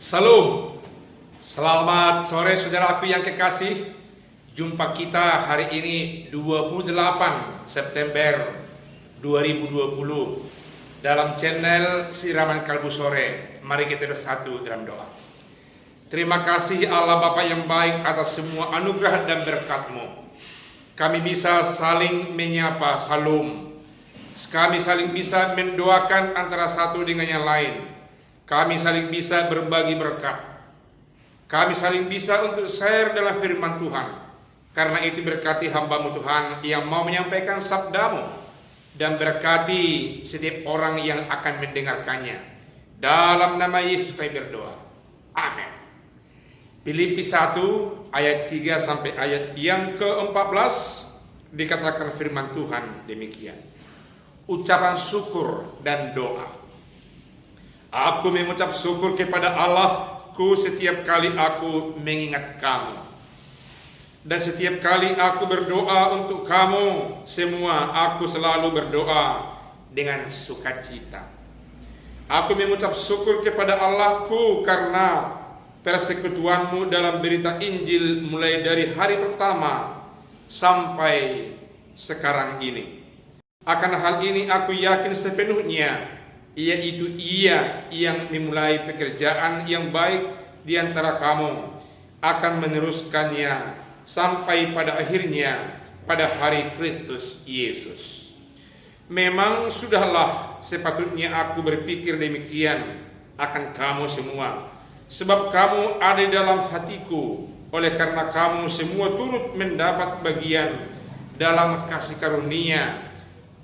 Salam, selamat sore saudaraku yang kekasih. Jumpa kita hari ini 28 September 2020 dalam channel Siraman Kalbu Sore. Mari kita bersatu dalam doa. Terima kasih Allah Bapa yang baik atas semua anugerah dan berkat-Mu. Kami bisa saling menyapa, salam. Kami saling bisa mendoakan antara satu dengan yang lain. Kami saling bisa berbagi berkat. Kami saling bisa untuk share dalam firman Tuhan. Karena itu berkati hamba-Mu Tuhan yang mau menyampaikan sabda-Mu. Dan berkati setiap orang yang akan mendengarkannya. Dalam nama Yesus kami berdoa. Amin. Filipi 1 ayat 3 sampai ayat yang ke-14 dikatakan firman Tuhan demikian. Ucapan syukur dan doa. Aku mengucap syukur kepada Allahku setiap kali aku mengingat kamu. Dan setiap kali aku berdoa untuk kamu semua, aku selalu berdoa dengan sukacita. Aku mengucap syukur kepada Allahku karena persekutuanmu dalam berita Injil mulai dari hari pertama sampai sekarang ini. Akan hal ini aku yakin sepenuhnya, yaitu Ia yang memulai pekerjaan yang baik di antara kamu akan meneruskannya sampai pada akhirnya pada hari Kristus Yesus. Memang sudahlah sepatutnya aku berpikir demikian akan kamu semua, sebab kamu ada dalam hatiku, oleh karena kamu semua turut mendapat bagian dalam kasih karunia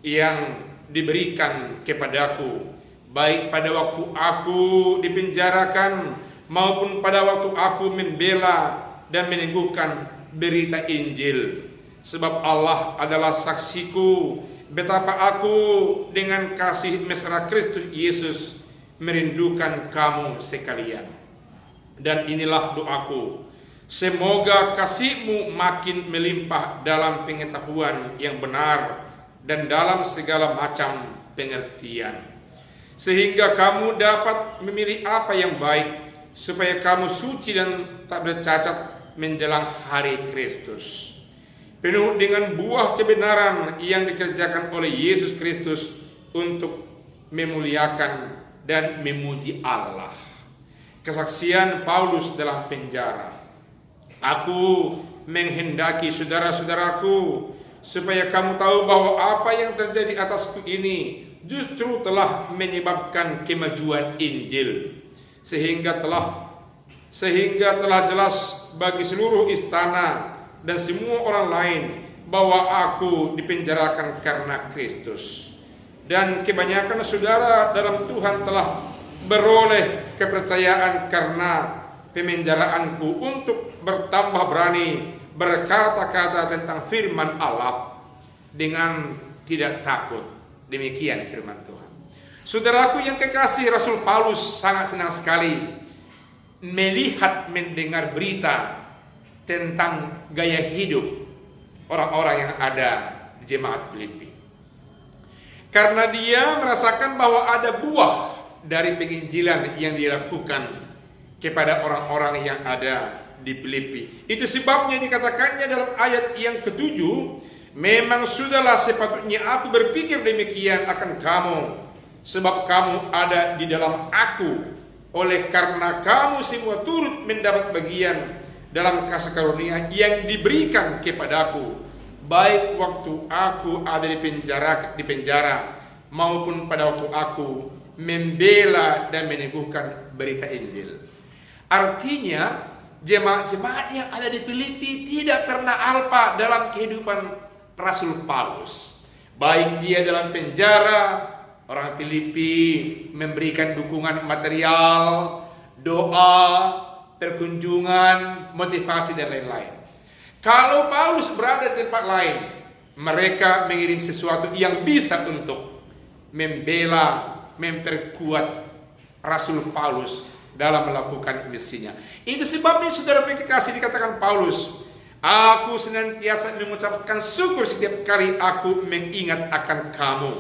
yang diberikan kepadaku, baik pada waktu aku dipenjarakan maupun pada waktu aku membela dan meneguhkan berita Injil. Sebab Allah adalah saksiku betapa aku dengan kasih mesra Kristus Yesus merindukan kamu sekalian. Dan inilah doaku, semoga kasih-Mu makin melimpah dalam pengetahuan yang benar dan dalam segala macam pengertian, sehingga kamu dapat memilih apa yang baik, supaya kamu suci dan tak bercacat menjelang hari Kristus, penuh dengan buah kebenaran yang dikerjakan oleh Yesus Kristus untuk memuliakan dan memuji Allah. Kesaksian Paulus dalam penjara. Aku menghendaki saudara-saudaraku supaya kamu tahu bahwa apa yang terjadi atasku ini justru telah menyebabkan kemajuan Injil, sehingga telah jelas bagi seluruh istana dan semua orang lain bahwa aku dipenjarakan karena Kristus. Dan kebanyakan saudara dalam Tuhan telah beroleh kepercayaan karena pemenjaraanku untuk bertambah berani berkata-kata tentang firman Allah dengan tidak takut. Demikian firman Tuhan. Saudaraku yang kekasih, Rasul Paulus sangat senang sekali mendengar berita tentang gaya hidup orang-orang yang ada di jemaat Filipi. Karena dia merasakan bahwa ada buah dari penginjilan yang dilakukan kepada orang-orang yang ada di Filipi. Itu sebabnya dikatakannya dalam ayat yang ke-7, memang sudahlah sepatutnya aku berpikir demikian akan kamu, sebab kamu ada di dalam aku, oleh karena kamu semua turut mendapat bagian dalam kasih karunia yang diberikan kepadaku, baik waktu aku ada di penjara maupun pada waktu aku membela dan meneguhkan berita Injil. Artinya jemaat-jemaat yang ada di Filipi tidak pernah alpa dalam kehidupan Rasul Paulus. Baik dia dalam penjara, orang Filipi memberikan dukungan material, doa, perkunjungan, motivasi dan lain-lain. Kalau Paulus berada di tempat lain, mereka mengirim sesuatu yang bisa untuk membela, memperkuat Rasul Paulus dalam melakukan misinya. Itu sebabnya saudara kekasih dikatakan Paulus, aku senantiasa mengucapkan syukur setiap kali aku mengingat akan kamu,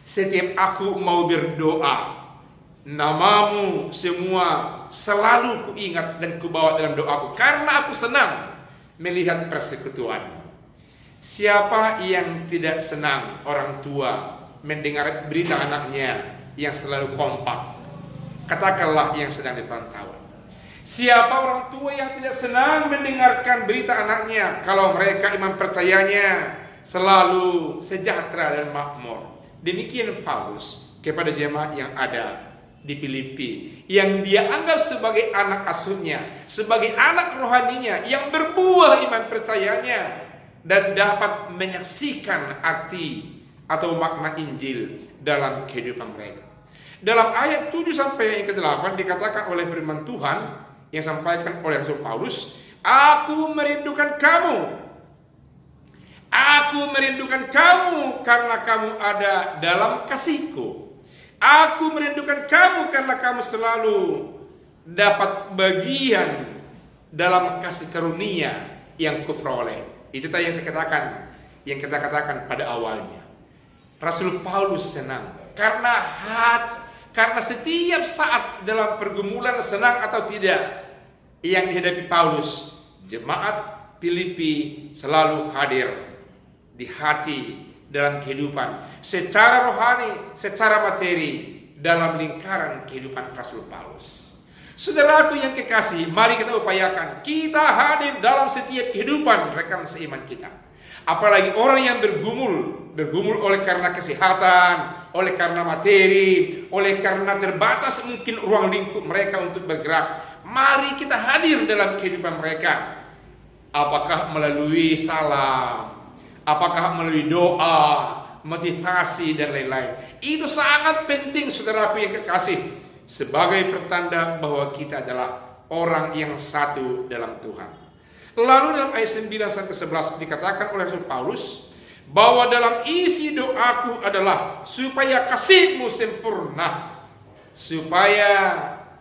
setiap aku mau berdoa. namamu semua selalu kuingat dan kubawa dalam doaku, karena aku senang melihat persekutuan. Siapa yang tidak senang orang tua mendengar berita anaknya yang selalu kompak? Katakanlah yang sedang diperantauan. Siapa orang tua yang tidak senang mendengarkan berita anaknya kalau mereka iman percayanya selalu sejahtera dan makmur? Demikian Paulus kepada jemaat yang ada di Filipi, yang dia anggap sebagai anak asuhnya, sebagai anak rohaninya yang berbuah iman percayanya dan dapat menyaksikan arti atau makna Injil dalam kehidupan mereka. Dalam ayat 7 sampai yang ke-8 dikatakan oleh firman Tuhan yang disampaikan oleh Rasul Paulus, aku merindukan kamu. Aku merindukan kamu karena kamu ada dalam kasihku. Aku merindukan kamu karena kamu selalu dapat bagian dalam kasih karunia yang kuperoleh. Itu tadi yang saya katakan, yang kita katakan pada awalnya. Rasul Paulus senang karena setiap saat dalam pergumulan, senang atau tidak, yang dihadapi Paulus, jemaat Filipi selalu hadir di hati dalam kehidupan secara rohani, secara materi, dalam lingkaran kehidupan Rasul Paulus. Saudaraku yang kekasih, mari kita upayakan kita hadir dalam setiap kehidupan rekan seiman kita. Apalagi orang yang bergumul oleh karena kesehatan, oleh karena materi, oleh karena terbatas mungkin ruang lingkup mereka untuk bergerak. Mari kita hadir dalam kehidupan mereka. Apakah melalui salam, apakah melalui doa, motivasi dan lain-lain. Itu sangat penting saudaraku yang kekasih, sebagai pertanda bahwa kita adalah orang yang satu dalam Tuhan. Lalu dalam ayat 9 sampai 11 dikatakan oleh Rasul Paulus bahwa dalam isi doaku adalah supaya kasihmu sempurna, supaya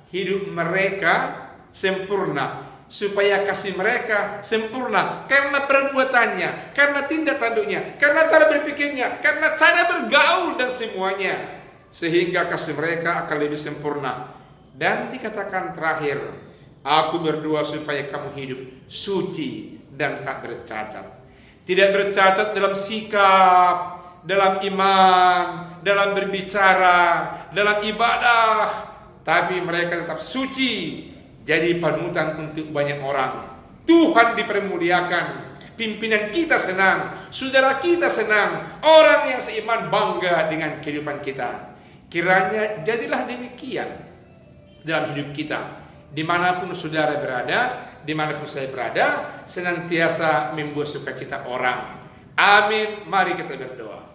hidup mereka sempurna, supaya kasih mereka sempurna karena perbuatannya, karena tindak tanduknya, karena cara berpikirnya, karena cara bergaul dan semuanya, sehingga kasih mereka akan lebih sempurna. Dan dikatakan terakhir, aku berdoa supaya kamu hidup suci dan tak bercacat. Tidak bercacat dalam sikap, dalam iman, dalam berbicara, dalam ibadah, tapi mereka tetap suci, jadi panutan untuk banyak orang. Tuhan dipermuliakan, pimpinan kita senang, saudara kita senang, orang yang seiman bangga dengan kehidupan kita. Kiranya jadilah demikian dalam hidup kita. Dimanapun saudara berada, dimanapun saya berada, senantiasa membuat sukacita orang. Amin. Mari kita berdoa.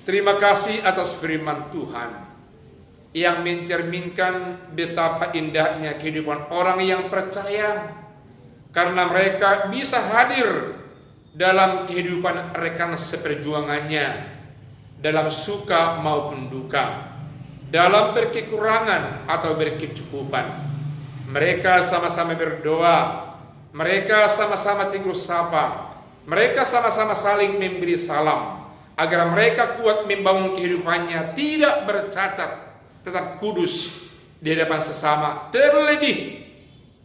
Terima kasih atas firman Tuhan yang mencerminkan betapa indahnya kehidupan orang yang percaya, karena mereka bisa hadir dalam kehidupan rekan seperjuangannya, dalam suka maupun duka, dalam berkekurangan atau berkecukupan. Mereka sama-sama berdoa, mereka sama-sama tegur sapa, mereka sama-sama saling memberi salam, agar mereka kuat membangun kehidupannya tidak bercacat, tetap kudus di hadapan sesama, terlebih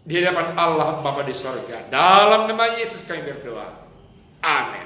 di hadapan Allah Bapa di sorga. Dalam nama Yesus kami berdoa. Amin.